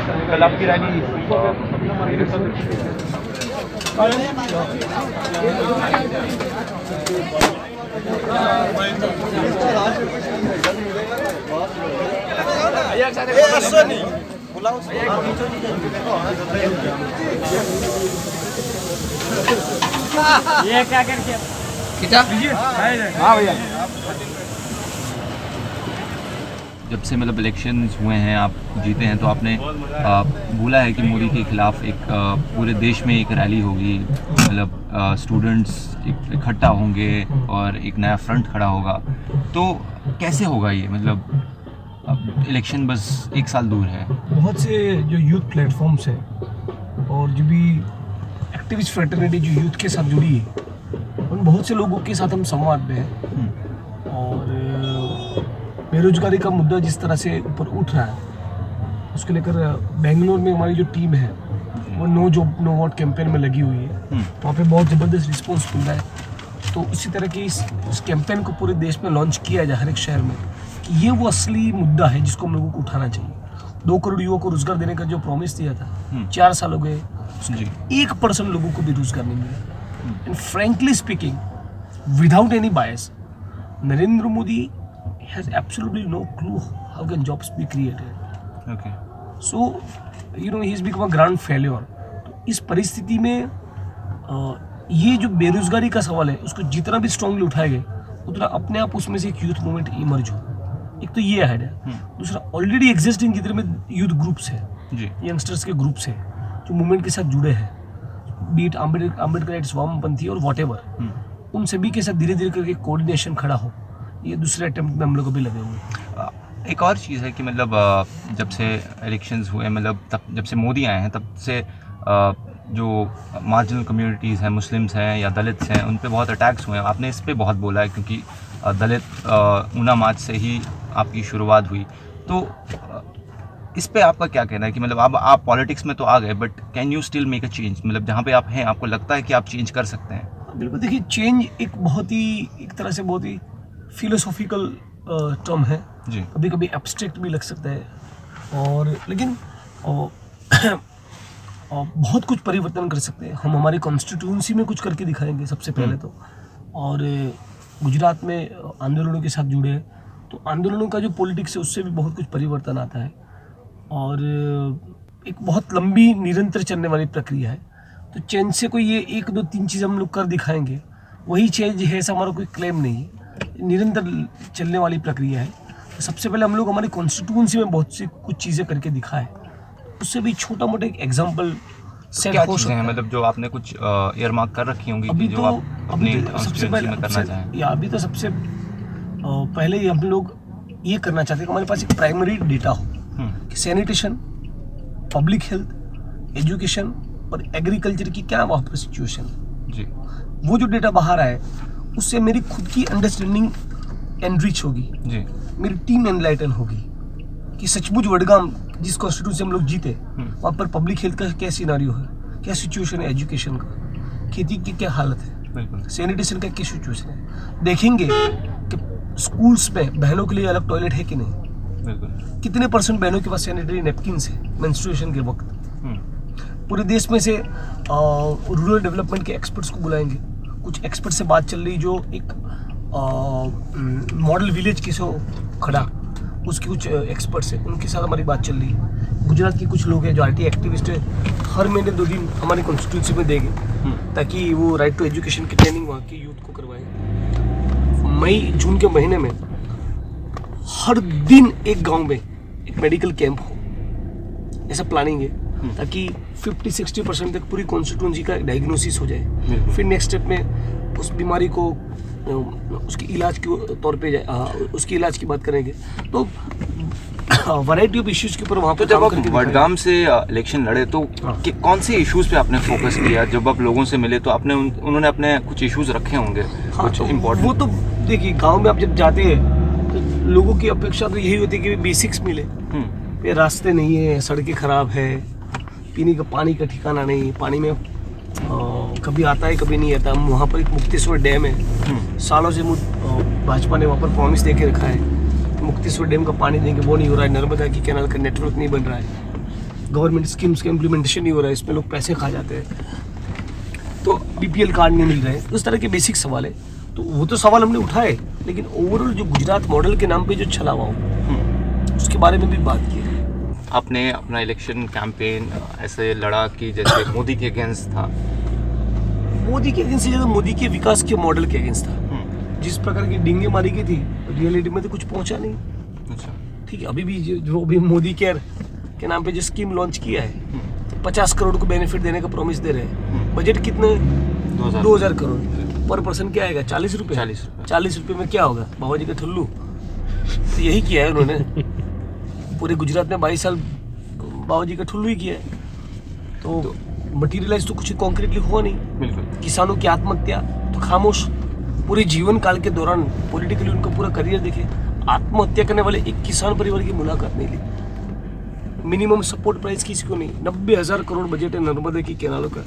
कल आपकी रैली ये क्या करके खींचा? हाँ भैया, जब से मतलब इलेक्शंस हुए हैं, आप जीते हैं, तो आपने बोला है कि मोदी के खिलाफ एक पूरे देश में एक रैली होगी, मतलब स्टूडेंट्स इकट्ठा होंगे और एक नया फ्रंट खड़ा होगा। तो कैसे होगा ये? मतलब अब इलेक्शन बस एक साल दूर है। बहुत से जो यूथ प्लेटफॉर्म्स हैं और जो भी एक्टिविस्ट फ्रेटर्निटी जो यूथ के साथ जुड़ी है, उन बहुत से लोगों के साथ हम संवाद में हैं। और बेरोजगारी का मुद्दा जिस तरह से ऊपर उठ रहा है, उसको लेकर बेंगलोर में हमारी जो टीम है वो no job no vote campaign में लगी हुई है। वहाँ पे बहुत ज़बरदस्त रिस्पॉन्स मिल रहा है। तो इसी तरह की इस कैंपेन को पूरे देश में लॉन्च किया जाए, हर एक शहर में, कि ये वो असली मुद्दा है जिसको हम लोगों को उठाना चाहिए। 2 करोड़ युवाओं को रोजगार देने का जो प्रॉमिस दिया था, 4 साल हो गए, 1% लोगों को भी रोजगार नहीं मिला। And frankly speaking, without any bias, Narendra Modi has absolutely no clue how can jobs be created. Okay. So, he's become a grand failure. तो इस परिस्थिति में ये जो बेरोजगारी का सवाल है, उसको जितना भी स्ट्रांगली उठाएंगे, उतना अपने आप उसमें से एक यूथ मूवमेंट इमर्ज हो। एक तो ये है, दूसरा ऑलरेडी एग्जिस्टिंग जितने में यूथ ग्रुप्स है, यंगस्टर्स के ग्रुप्स है जो मूवमेंट के साथ जुड़े हैं, बीट अम्बेडकर वामपंथी और वॉटेवर, उन सभी के साथ धीरे धीरे करके कोऑर्डिनेशन खड़ा हो। ये दूसरे अटेम्प्ट में हम लोग अभी लगे हुए। एक और चीज़ है कि मतलब जब से इलेक्शंस हुए, मतलब तब जब से मोदी आए हैं, तब से जो मार्जिनल कम्युनिटीज़ हैं, मुस्लिम्स हैं या दलित्स हैं, उन पे बहुत अटैक्स हुए हैं। आपने इस पे बहुत बोला है, क्योंकि दलित ऊना मार्च से ही आपकी शुरुआत हुई। तो इस पे आपका क्या कहना है कि मतलब अब आप पॉलिटिक्स में तो आ गए, but can you still make a change? मतलब जहाँ पे आप हैं, आपको लगता है कि आप चेंज कर सकते हैं? बिल्कुल। देखिए, चेंज एक तरह से बहुत ही फिलोसॉफिकल टर्म है जी। कभी कभी एब्स्ट्रैक्ट भी लग सकता है, और लेकिन बहुत कुछ परिवर्तन कर सकते हैं हम। हमारी कॉन्स्टिट्यूंसी में कुछ करके दिखाएंगे सबसे पहले तो। और गुजरात में आंदोलनों के साथ जुड़े हैं, तो आंदोलनों का जो पॉलिटिक्स है उससे भी बहुत कुछ परिवर्तन आता है, और एक बहुत लंबी निरंतर चलने वाली प्रक्रिया है। तो चेंज से कोई ये 1 2 3 चीज़ हम लोग कर दिखाएंगे वही चेंज है, ऐसा हमारा कोई क्लेम नहीं है। निरंतर चलने वाली प्रक्रिया है। तो सबसे पहले हम लोग हमारी कॉन्स्टिट्यूंसी में बहुत सी कुछ चीज़ें करके दिखाएं, उससे भी छोटा मोटा एक एग्जाम्पल सेट हो सकता है। मतलब जो आपने कुछ ईयरमार्क कर रखी होंगी अभी जो तो आप अपनी कॉन्स्टिट्यूंसी में करना चाहें? या अभी तो सबसे पहले हम लोग ये करना चाहते हैं कि हमारे पास एक प्राइमरी डेटा हो कि सैनिटेशन, पब्लिक हेल्थ, एजुकेशन और एग्रीकल्चर की क्या वहाँ पर सिचुएशन है जी। वो जो डेटा बाहर आए, उससे मेरी खुद की अंडरस्टैंडिंग एनरिच होगी जी। मेरी टीम एनलाइटन होगी कि सचमुच वडगाम जिस कॉन्स्टिट्यूंसी हम लोग जीते, वहाँ पर पब्लिक हेल्थ का क्या सिनारियो है, क्या सिचुएशन है, एजुकेशन का, खेती की क्या हालत है, सैनिटेशन का क्या सिचुएशन है। देखेंगे कि स्कूल्स में बहनों के लिए अलग टॉयलेट है कि नहीं, कितने % बहनों के पास सैनिटरी नैपकिन्स है मेंस्ट्रुएशन के वक्त। पूरे देश में से रूरल डेवलपमेंट के एक्सपर्ट्स को बुलाएंगे। कुछ एक्सपर्ट से बात चल रही जो एक मॉडल विलेज किसे खड़ा, उसके कुछ एक्सपर्ट्स हैं, उनके साथ हमारी बात चल रही है। गुजरात के कुछ लोग हैं जो आरटी एक्टिविस्ट है, हर महीने 2 दिन हमारी कॉन्स्टिट्यूंसी में देंगे ताकि वो राइट टू एजुकेशन की ट्रेनिंग वहाँ के यूथ को करवाएं। मई जून के महीने में हर दिन एक गांव में एक मेडिकल कैंप हो, ऐसा प्लानिंग है ताकि 50-60% तक पूरी कॉन्स्टिट्यूंसी का डायग्नोसिस हो जाए। फिर नेक्स्ट स्टेप में उस बीमारी को उसके इलाज के तौर पे उसके इलाज की बात करेंगे। तो वैरायटी ऑफ इश्यूज के ऊपर वहाँ पे जब आप वडगाम से इलेक्शन लड़े तो कौन से इश्यूज पे आपने फोकस किया? जब आप लोगों से मिले तो आपने उन्होंने अपने कुछ इश्यूज रखे होंगे कुछ इम्पोर्टेंट। वो तो देखिए, गाँव में आप जब जाते हैं तो लोगों की अपेक्षा तो यही होती है कि बेसिक्स मिले। ये रास्ते नहीं है, सड़कें खराब है, पीने का पानी का ठिकाना नहीं, पानी में कभी आता है कभी नहीं आता। वहाँ पर एक मुक्तेश्वर डैम है, सालों से भाजपा ने वहाँ पर प्रॉमिस दे के रखा है मुक्तेश्वर डैम का पानी देंगे, वो नहीं हो रहा है। नर्मदा की कैनाल का नेटवर्क नहीं बन रहा है। गवर्नमेंट स्कीम्स का इम्प्लीमेंटेशन नहीं हो रहा है, इसमें लोग पैसे खा जाते हैं, तो BPL कार्ड नहीं मिल रहे, उस तरह के बेसिक सवाल है। तो वो तो सवाल हमने उठाए, लेकिन ओवरऑल जो गुजरात मॉडल के नाम पे जो छलावा हो उसके बारे में भी बात की है। आपने अपना इलेक्शन कैंपेन ऐसे लड़ा कि जैसे मोदी के अगेंस्ट था। मोदी के अगेंस्ट से ज़्यादा मोदी के विकास के मॉडल के अगेंस्ट था। जिस प्रकार की डिंगे मारी गई थी, रियलिटी में तो कुछ पहुंचा नहीं। अच्छा, ठीक है, अभी भी जो अभी मोदी केयर के नाम पे जो स्कीम लॉन्च किया है, 50 करोड़ को बेनिफिट देने का प्रॉमिस दे रहे हैं। बजट कितने? 2000 करोड़ पर पर्सन। क्या आएगा? 40 रुपये। 40 रुपये में क्या होगा? बाबा जी का ठुल्लू। तो यही किया है उन्होंने पूरे गुजरात में 22 साल बाबा जी का ठुल्लू ही किया है। तो मटीरियलाइज तो कुछ कॉन्क्रीटली हुआ नहीं। बिल्कुल। किसानों की आत्महत्या तो खामोश। पूरे जीवन काल के दौरान पॉलिटिकली उनका पूरा करियर देखे, आत्महत्या करने वाले एक किसान परिवार की मुलाकात नहीं ली। मिनिमम सपोर्ट प्राइस किसी को नहीं। 90,000 करोड़ बजट है नर्मदा की कैनालों का,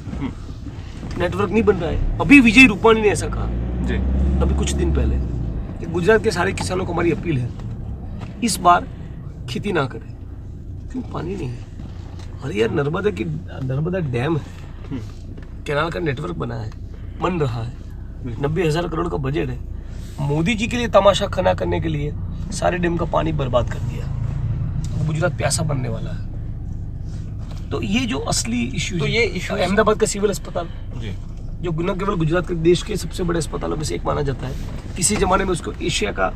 नेटवर्क नहीं बन रहा है। अभी विजय रूपाणी ने ऐसा कहा जी, अभी कुछ दिन पहले कि गुजरात के सारे किसानों को हमारी अपील है, इस बार खेती ना करें, क्यों? पानी नहीं है। अरे यार, नर्मदा डैम है, कैनाल का नेटवर्क बना है, बन रहा है, 90,000 करोड़ का बजट है। मोदी जी के लिए तमाशा खना करने के लिए सारे डैम का पानी बर्बाद कर दिया। गुजरात प्यासा बनने वाला है। तो ये जो असली इश्यू, तो ये इश्यू अहमदाबाद का सिविल अस्पताल जी, जो न केवल गुजरात के देश के सबसे बड़े अस्पतालों में से एक माना जाता है, किसी जमाने में उसको एशिया का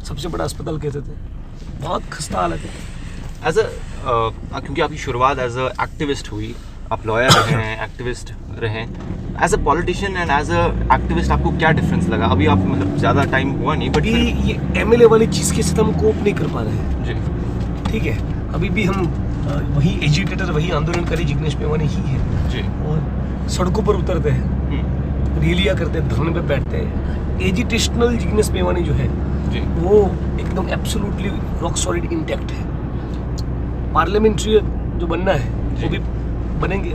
सबसे बड़ा अस्पताल कहते थे। बहुत खस्ता हालत है। क्योंकि आपकी शुरुआत एज अ एक्टिविस्ट हुई, आप लॉयर रहे हैं, एक्टिविस्ट रहे, as a politician and as a activist आपको क्या डिफरेंस लगा? अभी आप मतलब ज़्यादा टाइम हुआ नहीं, बट ये MLA वाली चीज़ के साथ हम कोप नहीं कर पा रहे हैं। जी, ठीक है, अभी भी हम वही एजिटेटर, वही आंदोलनकारी जिग्नेश मेवानी ही है, जी, और सड़कों पर उतरते हैं, रैलियां करते हैं, धरने पे बैठते हैं। एजिटेशनल जिग्नेश मेवानी जो है जी, वो एकदम एब्सोल्युटली रॉक सॉलिड इंटैक्ट है। पार्लियामेंट्री जो बनना है वो भी बनेंगे।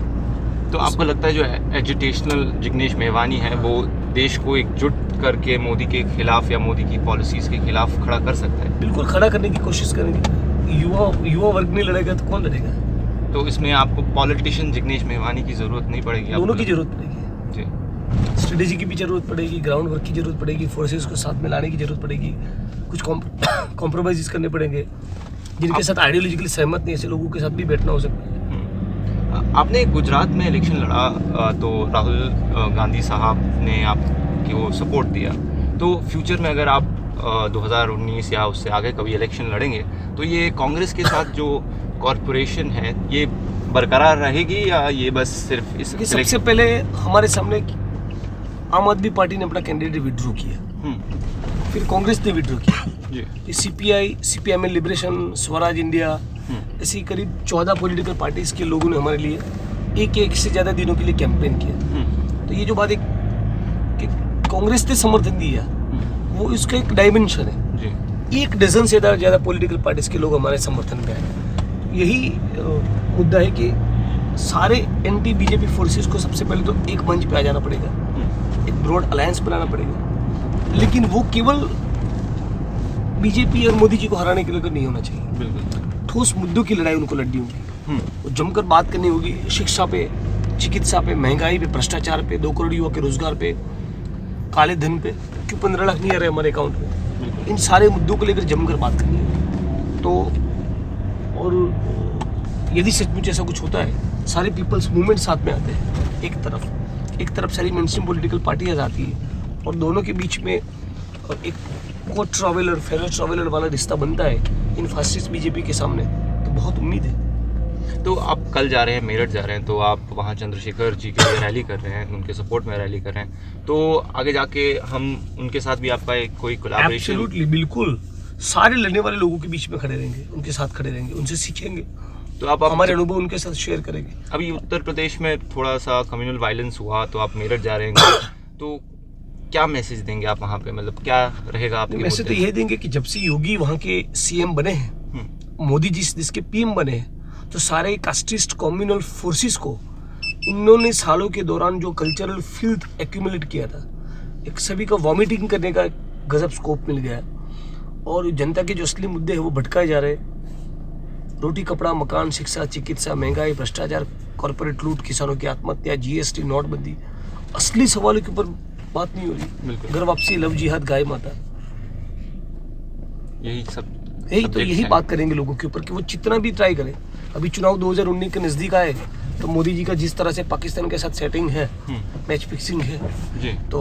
तो आपको लगता है जो एजुटेशनल जिग्नेश मेवानी है वो देश को एकजुट करके मोदी के खिलाफ या मोदी की पॉलिसीज़ के खिलाफ खड़ा कर सकता है? बिल्कुल खड़ा करने की कोशिश करेंगे। युवा वर्ग नहीं लड़ेगा तो कौन लड़ेगा? तो इसमें आपको पॉलिटिशियन जिग्नेश मेवानी की ज़रूरत नहीं पड़ेगी? दोनों की जरूरत पड़ेगी जी, स्ट्रेटेजी की भी जरूरत पड़ेगी, ग्राउंड वर्क की जरूरत पड़ेगी, फोर्सेस को साथ में लाने की जरूरत पड़ेगी, कुछ कॉम्प्रोमाइज़ करने पड़ेंगे। जिनके साथ आइडियोलॉजिकली सहमत नहीं, ऐसे लोगों के साथ भी बैठना हो सकता है। आपने गुजरात में इलेक्शन लड़ा तो राहुल गांधी साहब ने आपको सपोर्ट दिया। तो फ्यूचर में अगर आप 2019 या उससे आगे कभी इलेक्शन लड़ेंगे तो ये कांग्रेस के साथ जो कॉरपोरेशन है ये बरकरार रहेगी या ये बस सिर्फ इस सबसे पहले हमारे सामने आम आदमी पार्टी ने अपना कैंडिडेट विड्रॉ किया, फिर कांग्रेस ने विड्रॉ किया जी। CPI में लिबरेशन, स्वराज इंडिया, ऐसी करीब 14 पॉलिटिकल पार्टीज के लोगों ने हमारे लिए एक से ज़्यादा दिनों के लिए कैंपेन किया। तो ये जो बात कि कांग्रेस ने समर्थन दिया वो इसका एक डायमेंशन है जी। 1 डजन से ज़्यादा पॉलिटिकल पार्टीज के लोग हमारे समर्थन में आए। यही मुद्दा है कि सारे एंटी बीजेपी फोर्सेस को सबसे पहले तो एक मंच पे आ जाना पड़ेगा, एक ब्रॉड अलायंस बनाना पड़ेगा। लेकिन वो केवल बीजेपी और मोदी जी को हराने के लिए तो नहीं होना चाहिए। बिल्कुल ठोस मुद्दों की लड़ाई उनको लड़नी होगी, जमकर बात करनी होगी। शिक्षा पे, चिकित्सा पे, महंगाई पे, भ्रष्टाचार पे, 2 करोड़ युवा के रोजगार पे, काले धन पे, क्यों 15 लाख नहीं आ रहे हमारे अकाउंट में, इन सारे मुद्दों को लेकर जमकर बात करनी होगी। तो और यदि सचमुच ऐसा कुछ होता है, सारे पीपल्स मूवमेंट साथ में आते हैं, एक तरफ सारी मेनस्ट्रीम पॉलिटिकल पार्टियाँ आती है और दोनों के बीच में एक को ट्रैवलर फेलो ट्रैवलर वाला रिश्ता बनता है इन फासिस्ट बीजेपी के सामने, तो बहुत उम्मीद है। तो आप कल जा रहे हैं, मेरठ जा रहे हैं, तो आप वहाँ चंद्रशेखर जी के लिए रैली कर रहे हैं, उनके सपोर्ट में रैली कर रहे हैं, तो आगे जाके हम उनके साथ भी आपका एक कोई कोलैबोरेशन? एब्सोल्युटली, बिल्कुल। सारे लड़ने वाले लोगों के बीच में खड़े रहेंगे, उनके साथ खड़े रहेंगे, उनसे सीखेंगे, तो आप हमारे अनुभव उनके साथ शेयर करेंगे। अभी उत्तर प्रदेश में थोड़ा सा कम्युनल वायलेंस हुआ, तो आप मेरठ जा रहे हैं, तो क्या मैसेज देंगे आप वहाँ पे? मतलब क्या रहेगा आपके मैसेज? तो यह देंगे कि जब से योगी वहाँ के CM बने हैं, मोदी जी जिसके PM बने हैं, तो सारे कास्टिस्ट कम्युनल फोर्सेस को उन्होंने सालों के दौरान जो कल्चरल फिल्थ एक्यूमुलेट किया था, एक सभी का वॉमिटिंग करने का गजब स्कोप मिल गया और जनता के जो असली मुद्दे हैं वो भटकाए जा रहे हैं। रोटी कपड़ा मकान शिक्षा चिकित्सा महंगाई भ्रष्टाचार कॉर्पोरेट लूट किसानों की आत्महत्या जीएसटी नोटबंदी असली सवालों के ऊपर बात नहीं हो रही। घर वापसी लव जिहाद गाय माता यही सब यही बात करेंगे लोगों के ऊपर कि वो जितना भी ट्राई करें। अभी चुनाव 2019 के नजदीक आए तो मोदी जी का जिस तरह से पाकिस्तान के साथ सेटिंग है मैच फिक्सिंग है जी। तो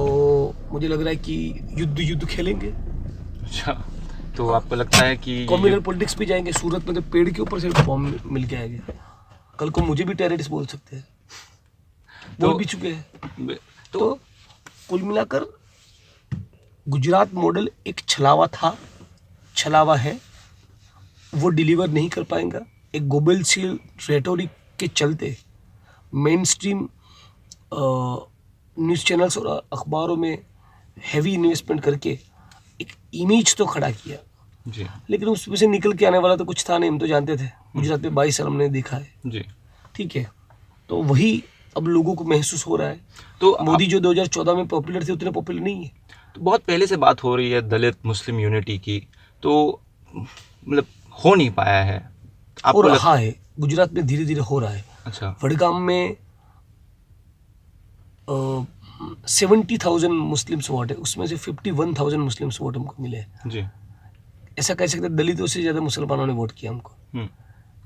मुझे लग रहा है कि युद्ध खेलेंगे। अच्छा तो आपको लगता है कि कम्युनल पॉलिटिक्स भी जाएंगे। सूरत में तो पेड़ के ऊपर से बॉम्ब मिल के आएंगे। कल को मुझे भी टेररिस्ट बोल सकते हैं बोल भी चुके हैं। तो कुल मिलाकर गुजरात मॉडल एक छलावा है वो डिलीवर नहीं कर पाएगा। एक गोबेलशील रेटोरिक के चलते मेन स्ट्रीम न्यूज़ चैनल्स और अखबारों में हैवी इन्वेस्टमेंट करके एक इमेज तो खड़ा किया जी। लेकिन उसमें से निकल के आने वाला तो कुछ था नहीं। हम तो जानते थे गुजरात में 22 साल हमने देखा है जी। ठीक है तो वही अब लोगों को महसूस हो रहा है। तो मोदी जो 2014 में पॉपुलर थे उतने पॉपुलर नहीं है। तो बहुत पहले से बात हो रही है दलित मुस्लिम यूनिटी की तो मतलब हो नहीं पाया है। हो रहा है गुजरात में धीरे धीरे हो रहा है। अच्छा वडगाम में 70,000 मुस्लिम्स वोट है उसमें से 51,000 मुस्लिम्स वोट हमको मिले जी। ऐसा कह सकते हैं दलितों से ज़्यादा मुसलमानों ने वोट किया हमको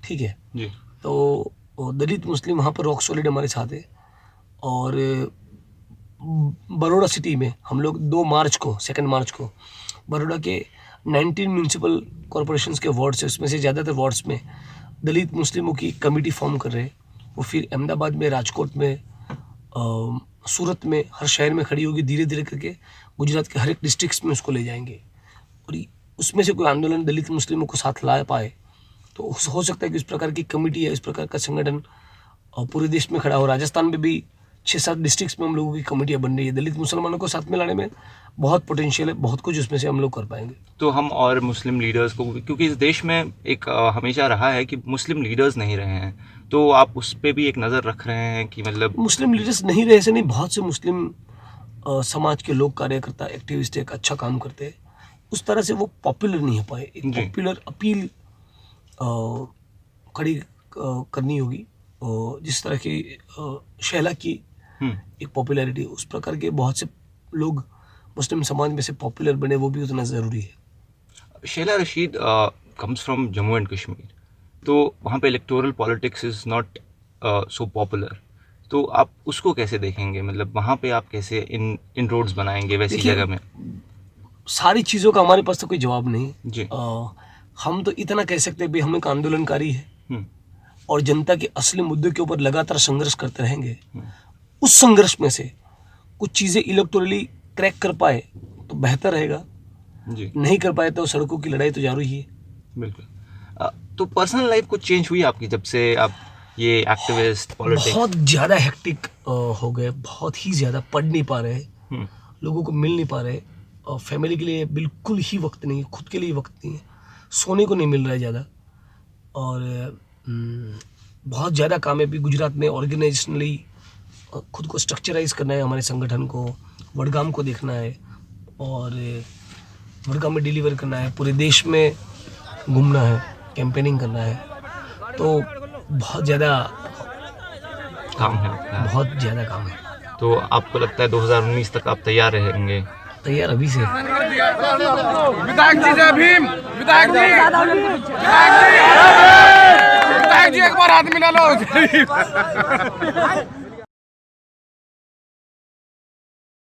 ठीक है जी। तो दलित मुस्लिम वहाँ पर रॉक सॉलिड हमारे साथ है। और बड़ौदा सिटी में हम लोग 2 मार्च को बड़ौदा के 19 म्यूनसिपल कॉरपोरेशंस के वार्ड्स है उसमें से ज़्यादातर वार्ड्स में दलित मुस्लिमों की कमेटी फॉर्म कर रहे हैं। वो फिर अहमदाबाद में राजकोट में सूरत में हर शहर में खड़ी होगी। धीरे धीरे करके गुजरात के हर एक डिस्ट्रिक्ट्स में उसको ले जाएंगे और उसमें से कोई आंदोलन दलित मुस्लिमों को साथ ला पाए तो हो सकता है कि इस प्रकार की कमेटी है इस प्रकार का संगठन पूरे देश में खड़ा हो। राजस्थान में भी 6-7 डिस्ट्रिक्ट्स में हम लोगों की कमेटियाँ बन रही है। दलित मुसलमानों को साथ में लाने में बहुत पोटेंशियल है बहुत कुछ उसमें से हम लोग कर पाएंगे। तो हम और मुस्लिम लीडर्स को क्योंकि इस देश में एक हमेशा रहा है कि मुस्लिम लीडर्स नहीं रहे हैं तो आप उस पर भी एक नज़र रख रहे हैं कि मतलब मुस्लिम लीडर्स नहीं रहे ऐसे नहीं। बहुत से मुस्लिम समाज के लोग कार्यकर्ता एक्टिविस्ट एक अच्छा काम करते हैं उस तरह से वो पॉपुलर नहीं हो पाए। एक पॉपुलर अपील खड़ी करनी होगी जिस तरह की शैला की एक पॉपुलैरिटी उस प्रकार के बहुत से लोग मुस्लिम समाज में से पॉपुलर बने वो भी उतना ज़रूरी है। Shaila Rashid comes from Jammu and Kashmir तो वहाँ पे electoral politics is not so popular तो आप उसको कैसे देखेंगे मतलब वहाँ पे आप कैसे इन रोड्स बनाएंगे वैसी जगह में। सारी चीज़ों का हमारे पास तो कोई जवाब नहीं जी। हम तो इतना कह सकते हैं भाई हम एक आंदोलनकारी है और जनता के असली मुद्दों के ऊपर लगातार संघर्ष करते रहेंगे। उस संघर्ष में से कुछ चीज़ें इलेक्टोरली क्रैक कर पाए तो बेहतर रहेगा जी। नहीं कर पाए तो सड़कों की लड़ाई तो जारी ही है। बिल्कुल। तो पर्सनल लाइफ कुछ चेंज हुई आपकी जब से आप ये एक्टिविस्ट पॉलिटिक्स? बहुत ज़्यादा हेक्टिक हो गए बहुत ही ज़्यादा पढ़ नहीं पा रहे लोगों को मिल नहीं पा रहे और फैमिली के लिए बिल्कुल ही वक्त नहीं है खुद के लिए वक्त नहीं है सोने को नहीं मिल रहा है ज़्यादा और बहुत ज़्यादा काम है। भी गुजरात में ऑर्गेनाइजेशनली खुद को स्ट्रक्चराइज करना है हमारे संगठन को वडगाम को देखना है और वडगाम में डिलीवर करना है पूरे देश में घूमना है कैंपेनिंग करना है तो बहुत ज़्यादा काम है बहुत ज़्यादा काम है। तो आपको लगता है 2019 तक आप तैयार रहेंगे? तैयार अभी से। विधायक जी जय भीम। विधायक जी एक बार हाथ मिला लो।